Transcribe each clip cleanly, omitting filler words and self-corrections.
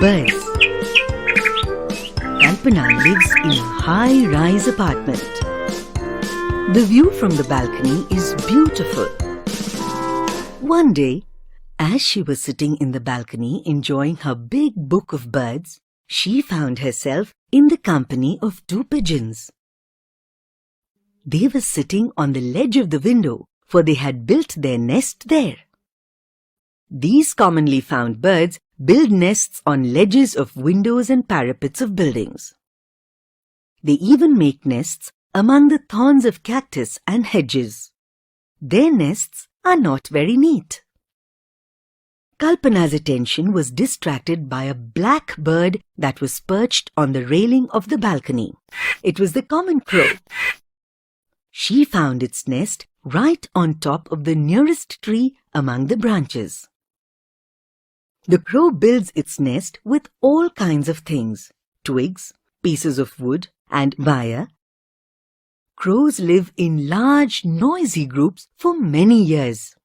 Birds. Kalpana lives in a high-rise apartment. The view from the balcony is beautiful. One day, as she was sitting in the balcony enjoying her big book of birds, she found herself in the company of two pigeons. They were sitting on the ledge of the window, for they had built their nest there. These commonly found birds build nests on ledges of windows and parapets of buildings. They even make nests among the thorns of cactus and hedges. Their nests are not very neat. Kalpana's attention was distracted by a black bird that was perched on the railing of the balcony. It was the common crow. She found its nest right on top of the nearest tree among the branches. The crow builds its nest with all kinds of things: twigs, pieces of wood, and wire. Crows live in large, noisy groups for many years.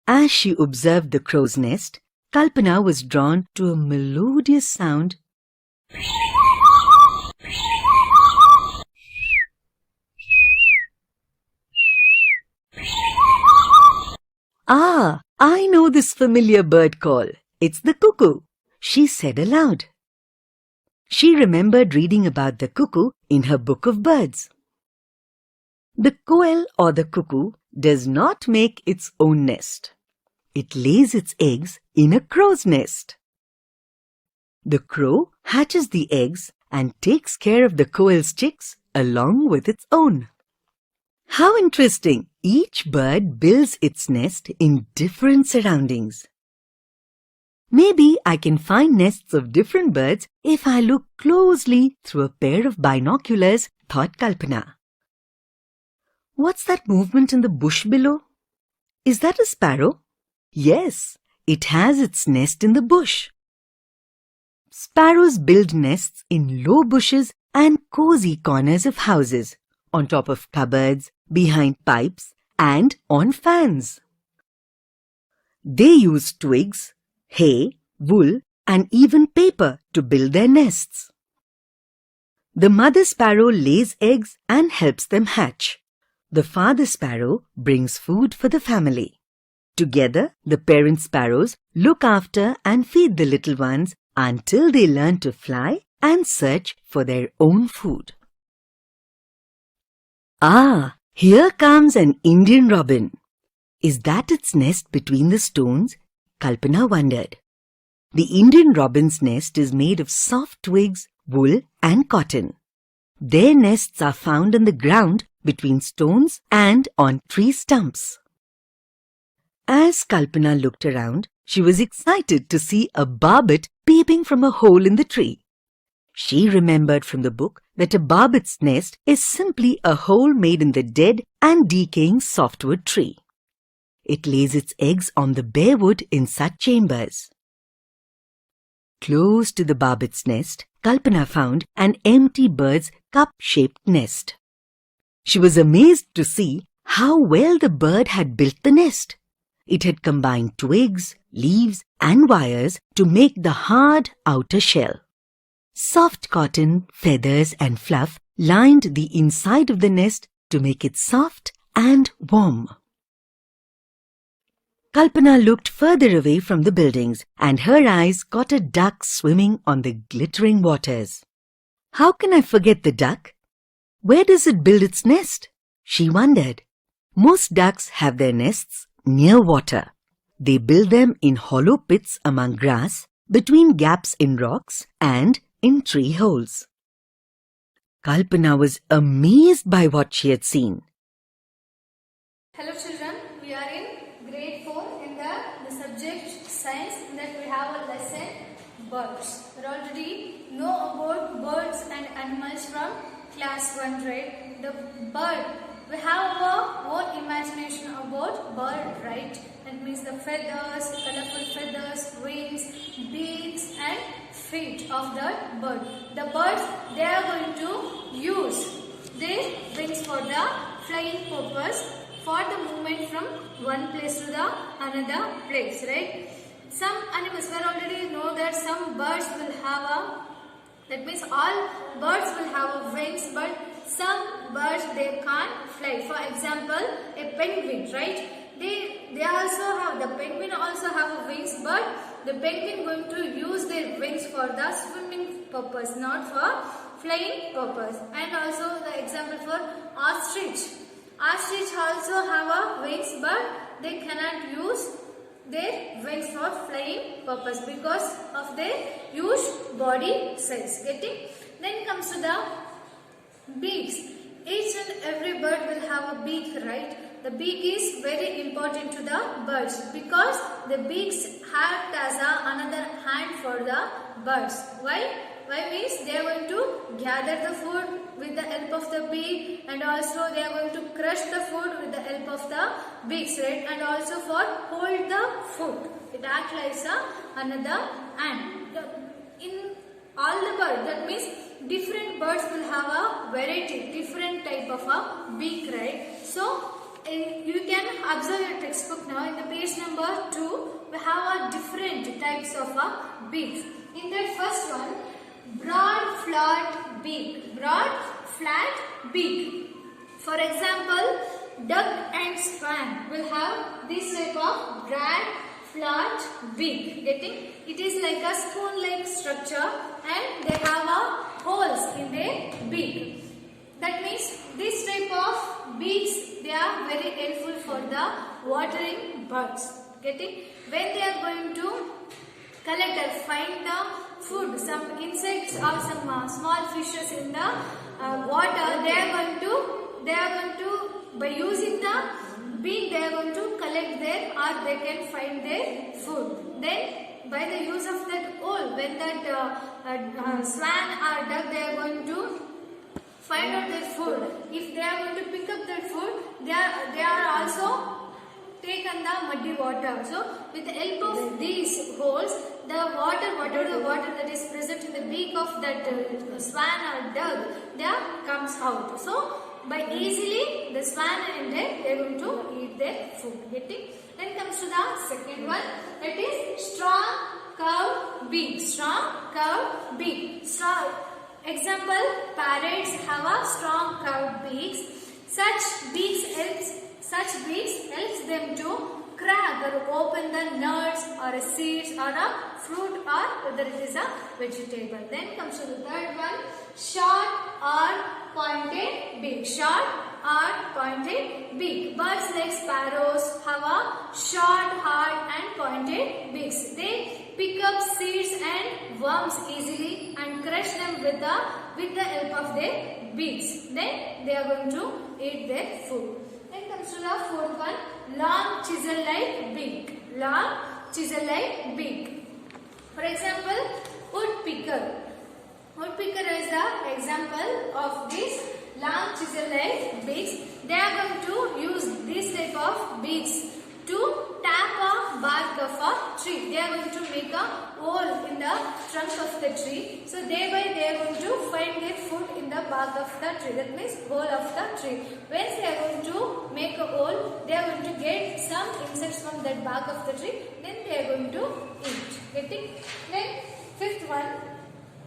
As she observed the crow's nest, Kalpana was drawn to a melodious sound. "Ah, I know this familiar bird call. It's the cuckoo," she said aloud. She remembered reading about the cuckoo in her book of birds. The quail or the cuckoo does not make its own nest. It lays its eggs in a crow's nest. The crow hatches the eggs and takes care of the quail's chicks along with its own. How interesting! Each bird builds its nest in different surroundings. Maybe I can find nests of different birds if I look closely through a pair of binoculars, thought Kalpana. What's that movement in the bush below? Is that a sparrow? Yes, it has its nest in the bush. Sparrows build nests in low bushes and cozy corners of houses, on top of cupboards, behind pipes, and on fans. They use twigs, hay, wool, and even paper to build their nests. The mother sparrow lays eggs and helps them hatch. The father sparrow brings food for the family. Together, the parent sparrows look after and feed the little ones until they learn to fly and search for their own food. Ah, here comes an Indian robin. Is that its nest between the stones? Kalpana wondered. The Indian robin's nest is made of soft twigs, wool, and cotton. Their nests are found on the ground between stones and on tree stumps. As Kalpana looked around, she was excited to see a barbet peeping from a hole in the tree. She remembered from the book that a barbet's nest is simply a hole made in the dead and decaying softwood tree. It lays its eggs on the bare wood in such chambers. Close to the barbet's nest, Kalpana found an empty bird's cup-shaped nest. She was amazed to see how well the bird had built the nest. It had combined twigs, leaves, and wires to make the hard outer shell. Soft cotton, feathers, and fluff lined the inside of the nest to make it soft and warm. Kalpana looked further away from the buildings, and her eyes caught a duck swimming on the glittering waters. How can I forget the duck? Where does it build its nest? She wondered. Most ducks have their nests near water. They build them in hollow pits among grass, between gaps in rocks, and in tree holes. Kalpana was amazed by what she had seen. Hello children, we are in grade 4 in the subject science, that we have a lesson birds. We already know about birds and animals from class 1, right? The bird, we have our own imagination about bird, right? That means the feathers, colorful feathers, wings, beaks and feet of the bird. The birds, they are going to use their wings for the flying purpose, for the movement from one place to the another place, right? Some animals, we already know that some birds will have a, that means all birds will have a wings, but some birds they can't fly. For example, a penguin, right? They also have, the penguin also have a wings, but the penguin going to use their wings for the swimming purpose, not for flying purpose. And also the example for ostrich. Ostrich also have a wings, but they cannot use their wings for flying purpose because of their huge body size. Getting? Then comes to the beaks. Each and every bird will have a beak, right? The beak is very important to the birds because the beaks act as another hand for the birds. Why? Why means they are going to gather the food with the help of the beak, and also they are going to crush the food with the help of the beaks, right? And also for hold the food. It acts like another hand. In all the birds, that means different birds will have a variety, different type of a beak, right? So you can observe your textbook now. In the page number 2, we have a different types of a beaks. In that first one, broad flat beak. Broad flat beak. For example, duck and swan will have this type of broad flat beak. Getting? It is like a spoon-like structure, and they have a holes in their beak. That means this type of beaks, they are very helpful for the watering birds. Getting? When they are going to collect or find the food, some insects or some small fishes in the water, they are going to by using the beak, they are going to collect their, or they can find their food. Then by the use of that hole, when that swan or duck, they are going to find out their food. If they are going to pick up their food, they are also taken the muddy water. So with the help of these holes, the water, whatever the water that is present in the beak of that swan or duck, there comes out. So by easily the swan and duck, they are going to eat their food. Getting? Then comes to the second one, that is strong curved beak. Strong curved beak. Example, parrots have a strong curved beaks. Such beaks helps them to crack or open the nuts or a seeds or a fruit, or whether it is a vegetable. Then comes to the third one, short or pointed beak. Short or pointed beak. Birds like sparrows have a short, hard and pointed beaks. They pick up seeds and worms easily and crush them with the help of their beaks. Then they are going to eat their food. Then comes to the fourth one, long chisel-like beak. Long chisel-like beak. For example, woodpecker. Woodpecker is the example of this long chisel-like beaks. They are going to use this type of beaks to tap a bark of a tree. They are going to make a hole in the trunk of the tree. So thereby they are going to find their food in the bark of the tree. That means hole of the tree. Once they are going to make a hole, they are going to get some insects from that bark of the tree. Then they are going to eat. Getting? Then fifth one,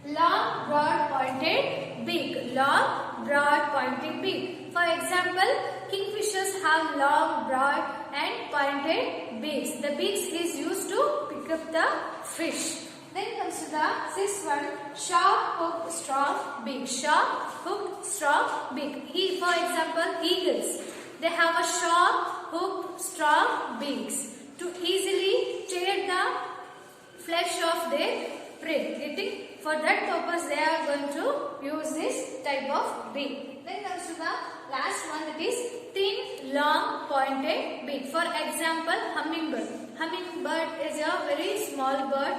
long broad pointed beak. Long broad pointed beak. For example, kingfishers have long, broad and pointed beaks. The beaks is used to pick up the fish. Then comes to the sixth one, sharp hooked strong beak. Sharp hooked strong beak. For example, eagles. They have a sharp hooked strong beaks to easily tear the flesh of their prey. Getting? For that purpose, they are going to use this type of beak. Then comes to the last one, that is thin, long, pointed beak. For example, hummingbird. Hummingbird is a very small bird.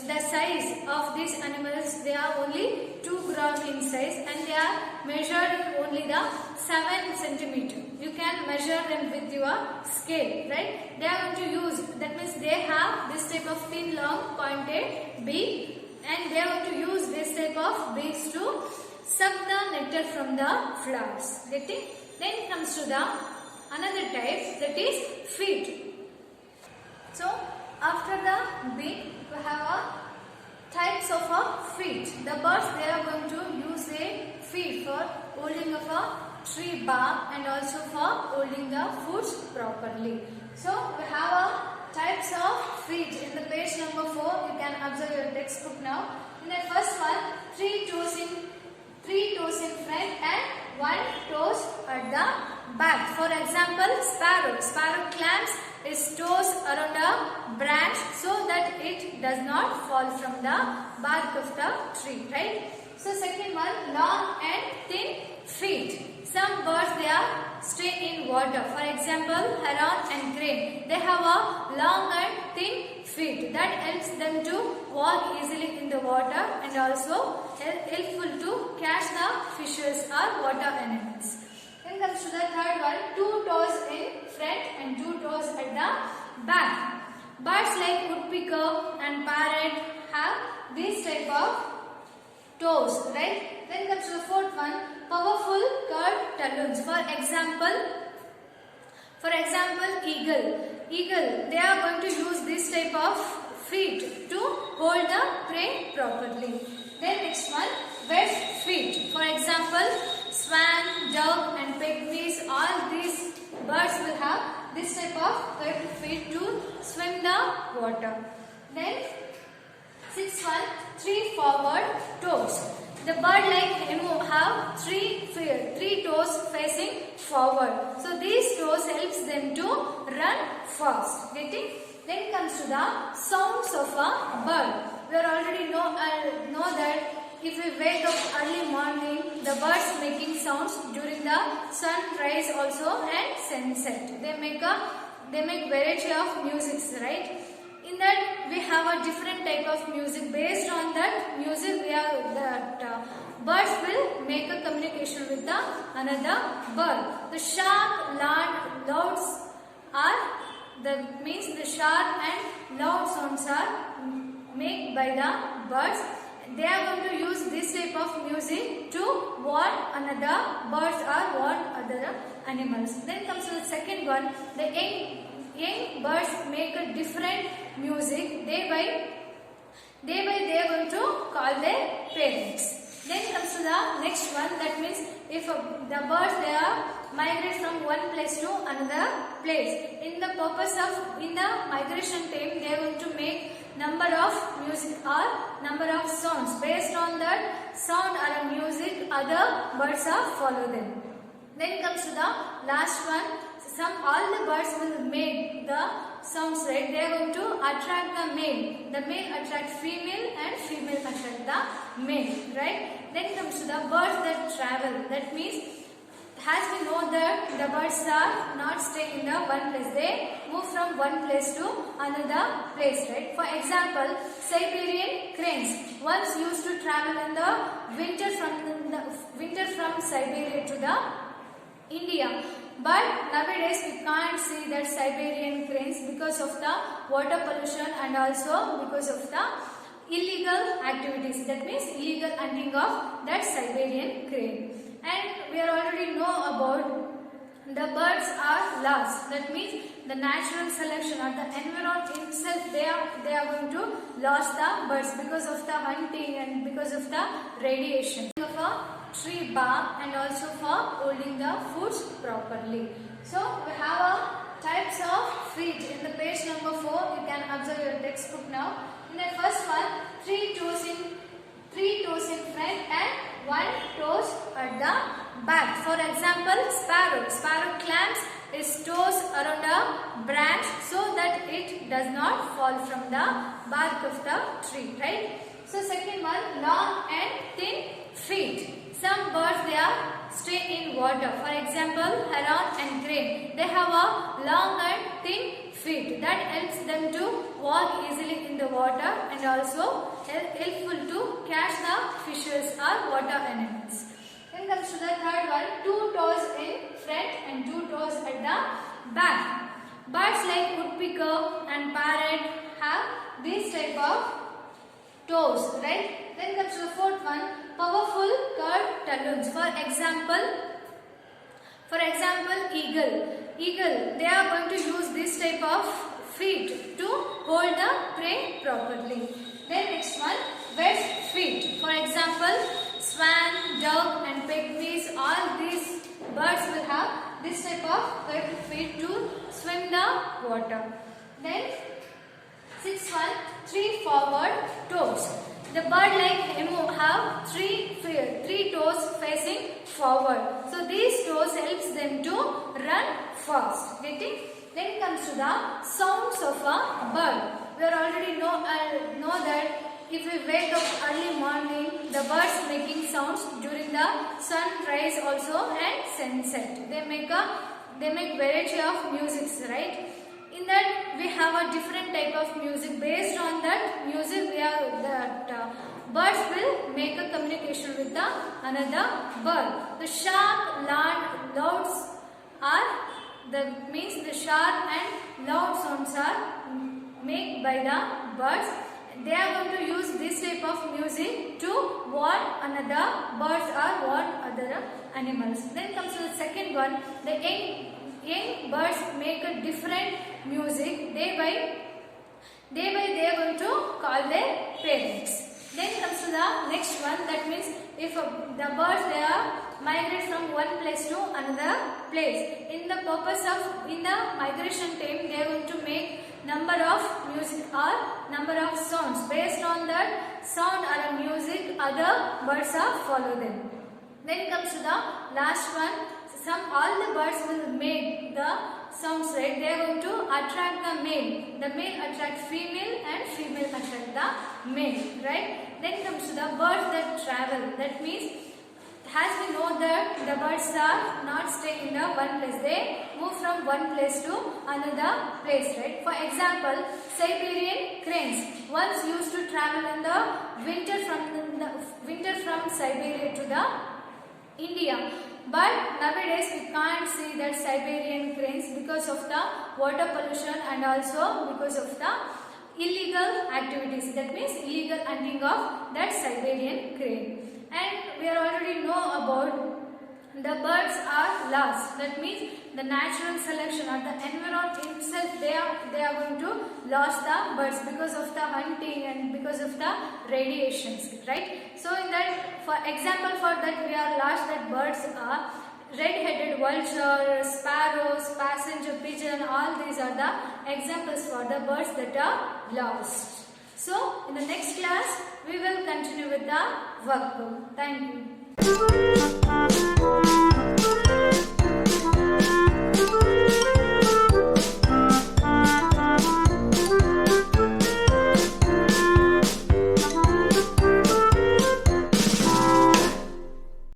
The size of these animals, they are only 2 grams in size, and they are measured only the 7 centimeter. You can measure them with your scale, right? They are going to use, that means they have this type of thin, long, pointed beak, and they are going to use this type of beaks to suck the nectar from the flowers. Getting? Then comes to the another type, that is feet. So After the beak, we have a types of feet. The birds, they are going to use their feet for holding of a tree bark and also for holding the foods properly. So we have a types of feet in the page number 4. You can observe your textbook now. In the first one, three toes in front and one toes at the back. For example, sparrow. Sparrow clamps its toes around a branch so that it does not fall from the bark of the tree, right? So second one, long and thin feet. Some birds, they are stay in water. For example, heron and crane. They have a long and thin feet that helps them to walk easily in the water and also helpful to catch the fishes or water animals. Then comes to the third one, two toes in front and two toes at the back. Birds like woodpecker and parrot have this type of toes, right? Then comes to the fourth one, powerful curved talons. For example, eagle, they are going to use this type of feet to hold the prey properly. Then next one, webbed feet. For example, swan, dove and pygmies, all these birds will have this type of webbed feet to swim the water. Then sixth one, three forward toes. The bird like emu have three toes facing forward. So these toes helps them to run fast. Getting? Then comes to the sounds of a bird. We already know that if we wake up early morning, the birds making sounds during the sunrise also and sunset. They make variety of music, right? In that we have a different type of music. Based on that music, birds will make a communication with the another bird. The sharp louds are the sharp and loud sounds are made by the birds. They are going to use this type of music to warn another birds or warn other animals. Then comes to the second one, the young birds make a different music. Thereby they are going to call their parents. Then comes to the next one, that means if the birds, they are migrate from one place to another place. In the migration time, they are going to make number of music or number of sounds. Based on that sound or music, other birds are follow them. Then comes to the last one. All the birds will make the sounds, right? They are going to attract the male. The male attract female and female attract the male, right? Then comes to the birds that travel. That means, as we know that the birds are not staying in the one place. They move from one place to another place, right? For example, Siberian cranes once used to travel in the winter from Siberia to the India. But nowadays we can't see that Siberian cranes because of the water pollution and also because of the illegal activities. That means illegal hunting of that Siberian crane. And we already know about the birds are lost. That means the natural selection or the environment itself, they are going to lose the birds because of the hunting and because of the radiation of a tree bark and also for holding the foods properly. So we have a types of feet in the page number 4. You can observe your textbook now. In the first one, three toes in front and one toes at the back. For example, sparrow. Sparrow clamps its toes around a branch so that it does not fall from the bark of the tree, right? So second one, long and thin feet. Some birds, they are stay in water. For example, heron and crane. They have a long and thin feet that helps them to walk easily in the water and also helpful to catch the fishes or water animals. Then comes to the third one, two toes in front and two toes at the back. Birds like woodpecker and parrot have this type of toes, right? Then comes to the fourth one, powerful curved talons. For example, eagle, they are going to use this type of feet to hold the prey properly. Then next one, webbed feet. For example, swan, dove and pygmies, all these birds will have this type of webbed feet to swim the water. Then sixth one, three forward toes. The bird like emu have three toes facing forward. So these toes helps them to run fast. Getting? Then comes to the sounds of a bird. We already know that if we wake up early morning, the birds making sounds during the sunrise also and sunset. They make variety of musics, right? In that we have a different type of music. Based on that music, birds will make a communication with the another bird. The sharp louds are the sharp and loud sounds are made by the birds. They are going to use this type of music to warn another birds or warn other animals. Then comes to the second one. The young birds make a different music. They are going to call their parents. Then comes to the next one. That means if the birds they are migrate from one place to another place. In the migration time, they are going to make number of music or number of sounds. Based on that sound or music, other birds are follow them. Then comes to the last one. All the birds will make the sounds, right? They are going to attract the male. The male attract female and female attract the male, right? Then comes to the birds that travel. That means, as we know that the birds are not staying in the one place. They move from one place to another place, right? For example, Siberian cranes once used to travel in the winter from Siberia to the India. But nowadays we can't see that Siberian cranes because of the water pollution and also because of the illegal activities. That means illegal hunting of that Siberian crane. And we already know about the birds are lost. That means the natural selection or the environment itself, they are going to lose the birds because of the hunting and because of the radiations, right? So in that, for example, for that we are lost that birds are red-headed vulture, sparrows, passenger pigeon. All these are the examples for the birds that are lost. So in the next class we will continue with the workbook. Thank you.